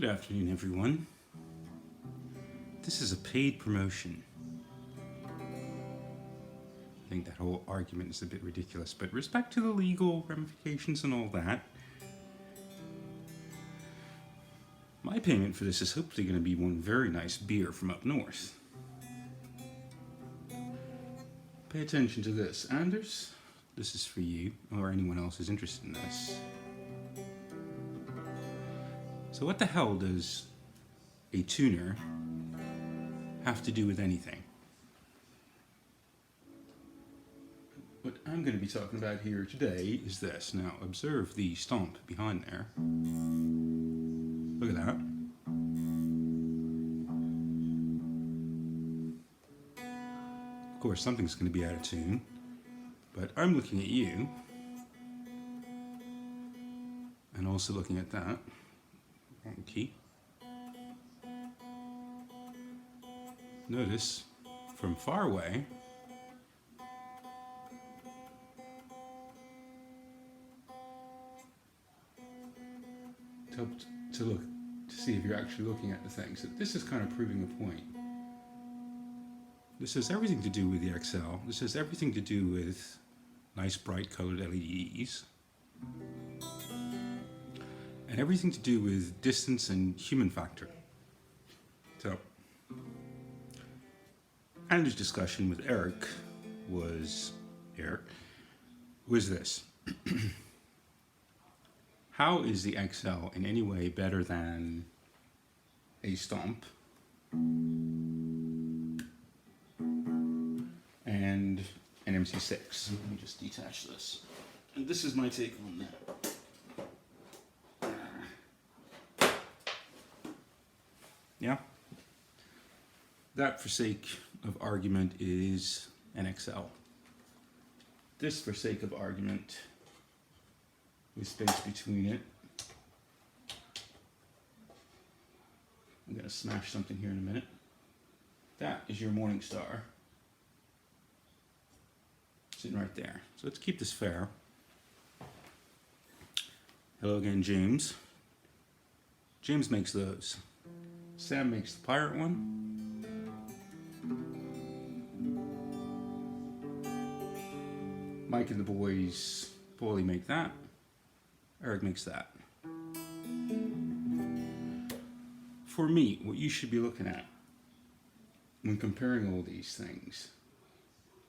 Good afternoon, everyone. This is a paid promotion. I think that whole argument is a bit ridiculous, but respect to the legal ramifications and all that, my payment for this is hopefully going to be one very nice beer from up north. Pay attention to this. Anders, this is for you, or anyone else who's interested in this. So what the hell does a tuner have to do with anything? What I'm going to be talking about here today is this. Now, observe the stomp behind there. Look at that. Of course, something's going to be out of tune, but I'm looking at you, and also looking at that. Wrong key. Notice, from far away, to look to see if you're actually looking at the thing. So this is kind of proving a point. This has everything to do with the XL. This has everything to do with nice bright colored LEDs. And everything to do with distance and human factor. So, Andrew's discussion with Eric was this. How is the XL in any way better than a Hxstomp and an MC6? Let me just detach this. And this is my take on that. Yeah? That, for sake of argument, is an XL. This, for sake of argument, with space between it. I'm going to smash something here in a minute. That is your Morning Star. Sitting right there. So let's keep this fair. Hello again, James. James makes those. Sam makes the pirate one. Mike and the boys, Paulie, make that. Eric makes that. For me, what you should be looking at when comparing all these things,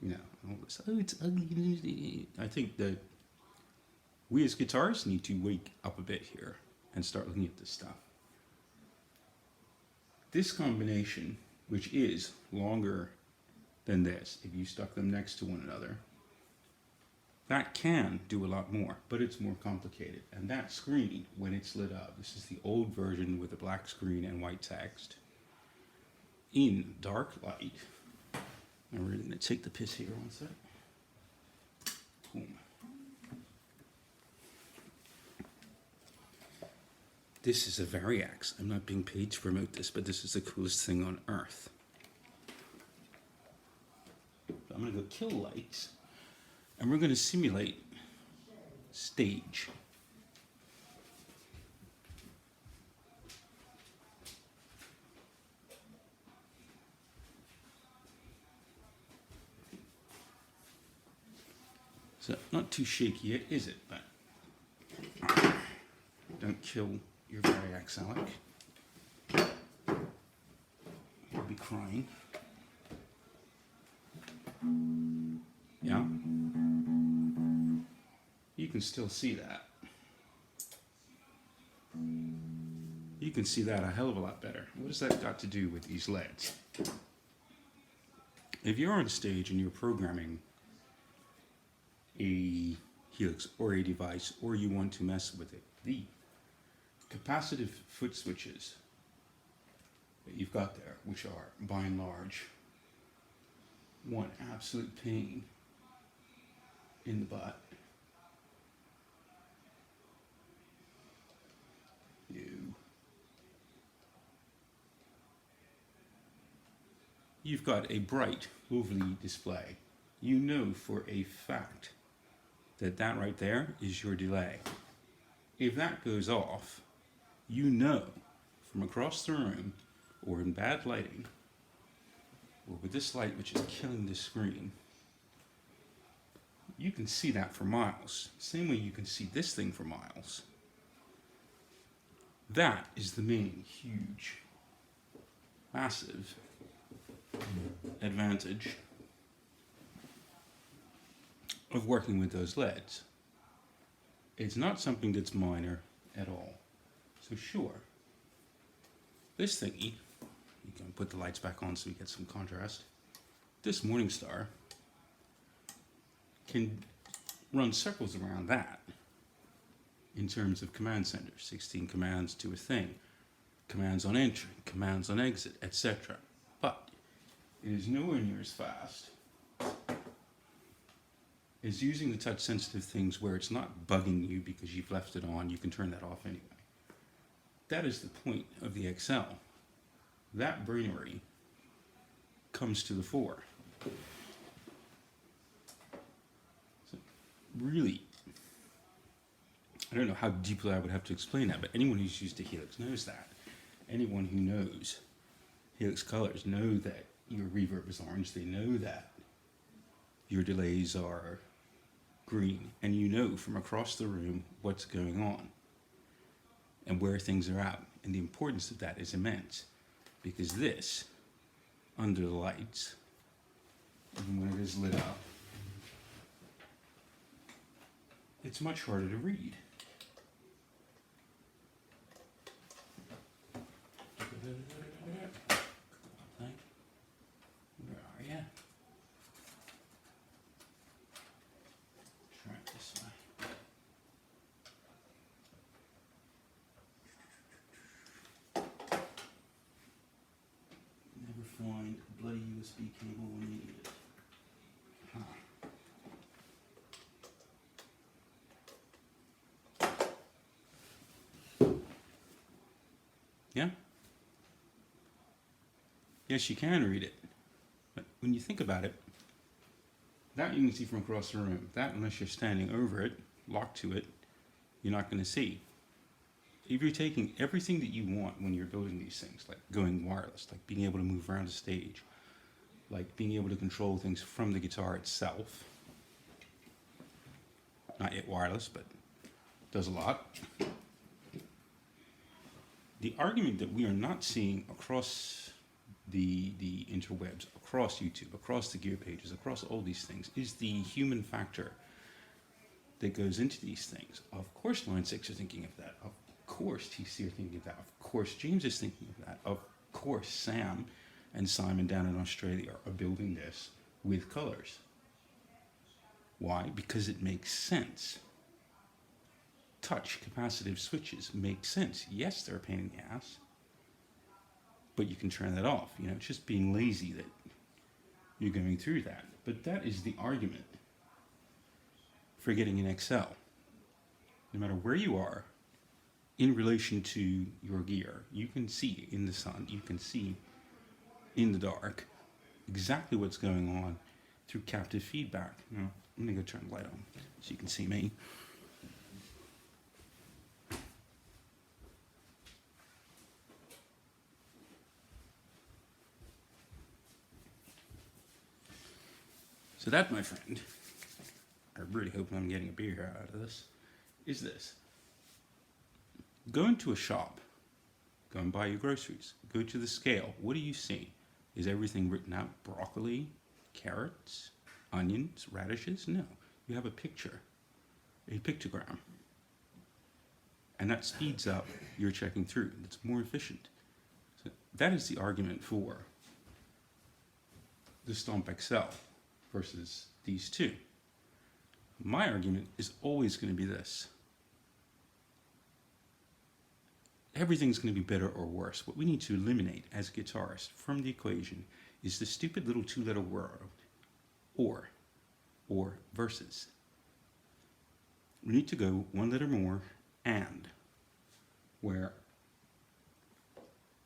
you know, all this, oh, it's ugly. I think that we as guitarists need to wake up a bit here and start looking at this stuff. This combination, which is longer than this, if you stuck them next to one another, that can do a lot more, but it's more complicated. And that screen, when it's lit up, this is the old version with the black screen and white text, in dark light. And we're going to take the piss here one sec. Boom. This is a Variax. I'm not being paid to promote this, but this is the coolest thing on earth. I'm going to go kill lights. And we're going to simulate stage. So, not too shaky yet, is it? But don't kill your Variax, Alec. You'll be crying. Yeah? You can still see that. You can see that a hell of a lot better. What has that got to do with these LEDs? If you're on stage and you're programming a Helix or a device, or you want to mess with it, the capacitive foot switches that you've got there, which are, by and large, one absolute pain in the butt. You've got a bright, lovely display. You know for a fact that that right there is your delay. If that goes off, you know from across the room, or in bad lighting, or with this light which is killing the screen, you can see that for miles. Same way you can see this thing for miles. That is the main, huge, massive advantage of working with those LEDs. It's not something that's minor at all. So sure, this thingy, you can put the lights back on so we get some contrast. This Morningstar can run circles around that in terms of command center, 16 commands to a thing, commands on entry, commands on exit, etc. But it is nowhere near as fast as using the touch sensitive things where it's not bugging you because you've left it on. You can turn that off anyway. That is the point of the XL. That brainery comes to the fore. So really, I don't know how deeply I would have to explain that, but anyone who's used a Helix knows that. Anyone who knows Helix colors know that your reverb is orange. They know that your delays are green, and you know from across the room what's going on and where things are at. And the importance of that is immense, because this, under the lights, even when it is lit up, it's much harder to read. Where are you? Try it this way. Never find a bloody USB cable when you need it. Huh. Yeah? Yes, you can read it. But when you think about it, that you can see from across the room. That, unless you're standing over it, locked to it, you're not going to see. If you're taking everything that you want when you're building these things, like going wireless, like being able to move around the stage, like being able to control things from the guitar itself, not yet wireless, but does a lot. The argument that we are not seeing across the interwebs, across YouTube, across the gear pages, across all these things, is the human factor that goes into these things. Of course Line 6 are thinking of that. Of course TC are thinking of that. Of course James is thinking of that. Of course Sam and Simon down in Australia are building this with colors. Why? Because it makes sense. Touch capacitive switches make sense. Yes, they're a pain in the ass, but you can turn that off. You know, it's just being lazy that you're going through that. But that is the argument for getting an XL. No matter where you are in relation to your gear, you can see in the sun, you can see in the dark exactly what's going on through captive feedback. Now, I'm going to go turn the light on so you can see me. So that, my friend, I really hope I'm getting a beer out of this, is this. Go into a shop, go and buy your groceries, go to the scale. What do you see? Is everything written out? Broccoli, carrots, onions, radishes? No. You have a picture, a pictogram. And that speeds up your checking through. It's more efficient. So that is the argument for the Hxstomp XL versus these two. My argument is always going to be this. Everything's going to be better or worse. What we need to eliminate as a guitarist from the equation is the stupid little two-letter word, or versus. We need to go one letter more, and, where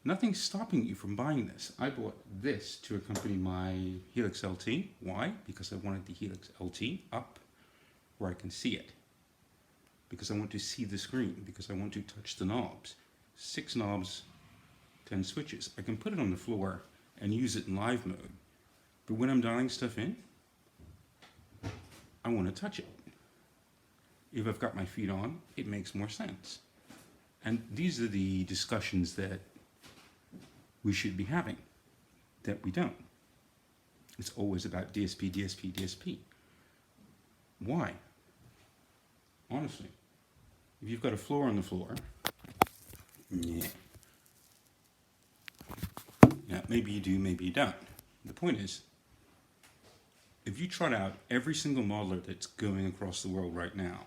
nothing's stopping you from buying this. I bought this to accompany my Helix LT. Why? Because I wanted the Helix LT up where I can see it. Because I want to see the screen. Because I want to touch the knobs. 6 knobs 10 switches. I can put it on the floor and use it in live mode. But when I'm dialing stuff in, I want to touch it. If I've got my feet on, it makes more sense. And these are the discussions that we should be having, that we don't. It's always about DSP, DSP, DSP. Why? Honestly, if you've got a floor on the floor, yeah, maybe you do, maybe you don't. The point is, if you trot out every single modeler that's going across the world right now,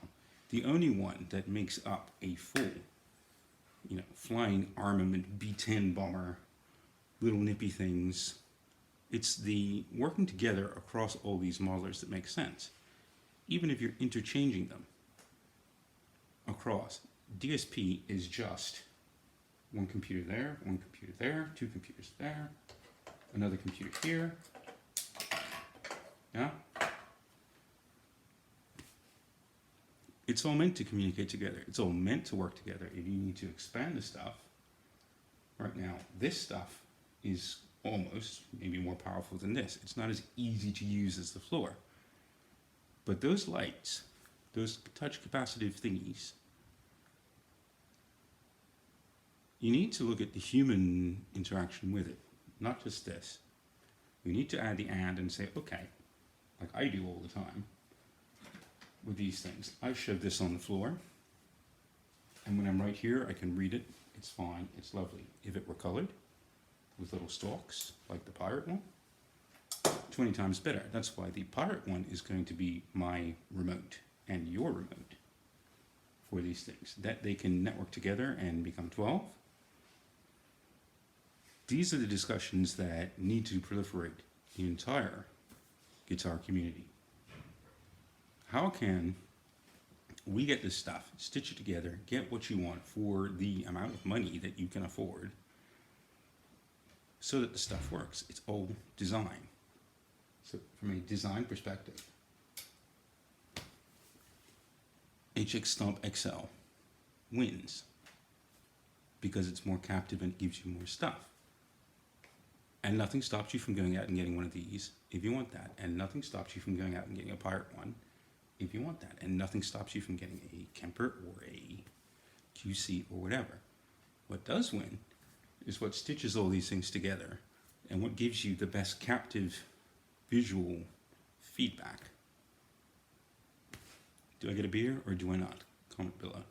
the only one that makes up a full, flying armament B-10 bomber, little nippy things, it's the working together across all these modelers that makes sense. Even if you're interchanging them across, DSP is just one computer there, one computer there, two computers there, another computer here. Yeah? It's all meant to communicate together. It's all meant to work together. If you need to expand the stuff, right now, this stuff is almost maybe more powerful than this. It's not as easy to use as the floor. But those lights, those touch capacitive thingies, you need to look at the human interaction with it, not just this. You need to add the and say, okay, like I do all the time with these things. I shove this on the floor, and when I'm right here, I can read it. It's fine, it's lovely. If it were colored with little stalks, like the pirate one, 20 times better. That's why the pirate one is going to be my remote and your remote for these things, that they can network together and become 12. These are the discussions that need to proliferate the entire guitar community. How can we get this stuff, stitch it together, get what you want for the amount of money that you can afford so that the stuff works? It's all design. So from a design perspective, Hxstomp XL wins because it's more captive and gives you more stuff. And nothing stops you from going out and getting one of these if you want that. And nothing stops you from going out and getting a pirate one if you want that. And nothing stops you from getting a Kemper or a QC or whatever. What does win is what stitches all these things together and what gives you the best captive visual feedback. Do I get a beer or do I not? Comment below.